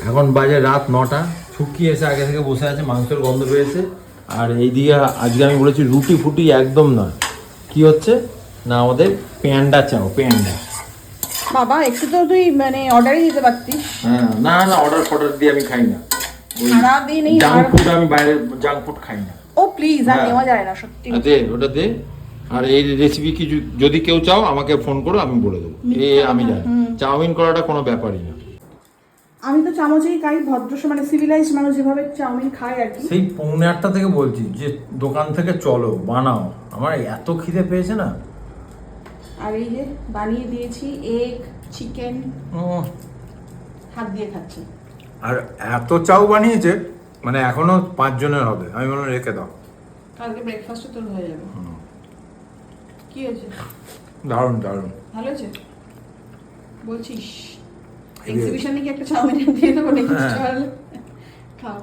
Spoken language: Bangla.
এখন বাজে রাত 9টা। শুকিয়ে এসে আগে থেকে বসে আছে, মাংসের গন্ধ পেয়েছে। আর এইদিকে আজকে আমি বলেছি রুটি ফুটি একদম নয়। কি হচ্ছে না, আমাদের প্যান্ডা চাও, প্যান্ডা। বাবা একটু তো তুই মানে অর্ডারই দিতে পারতিস। হ্যাঁ, না না, অর্ডার ফর্ডার দিয়ে আমি খাই না। সারাদিন এই জাঙ্ক ফুড, আমি বাইরের জাঙ্ক ফুড খাই না। ও প্লিজ, আর নেওয়া যায় না সত্যি। দে ওটা দে। আর এই রেসিপি কিছু যদি কেউ চাও আমাকে ফোন করো, আমি বলে দেবো। আমি জানি চাউমিন করাটা কোনো ব্যাপারই না। আমি তো চামচেই খাই, ভদ্র মানে সিভিলাইজড মানুষ যেভাবে চাউমিন খায় আর কি। সেই 8:45 থেকে বলছি যে দোকান থেকে চলো বানাও, আমার এত খিদে পেয়েছে না। আর এই যে বানিয়ে দিয়েছি এগ চিকেন, হাত দিয়ে খাচ্ছি। আর এত চাউ বানিয়েছে, মানে এখনো 5 জনের হবে। আমি বললাম রেখে দাও, কালকে ব্রেকফাস্টে তোর হয়ে যাবে। কি হয়েছে? দারুণ দারুণ। ভালো হয়েছে বলছিস? এক্সিবিশনে কি একটা চাউমিন দিয়ে দেবো নাকি? খাও।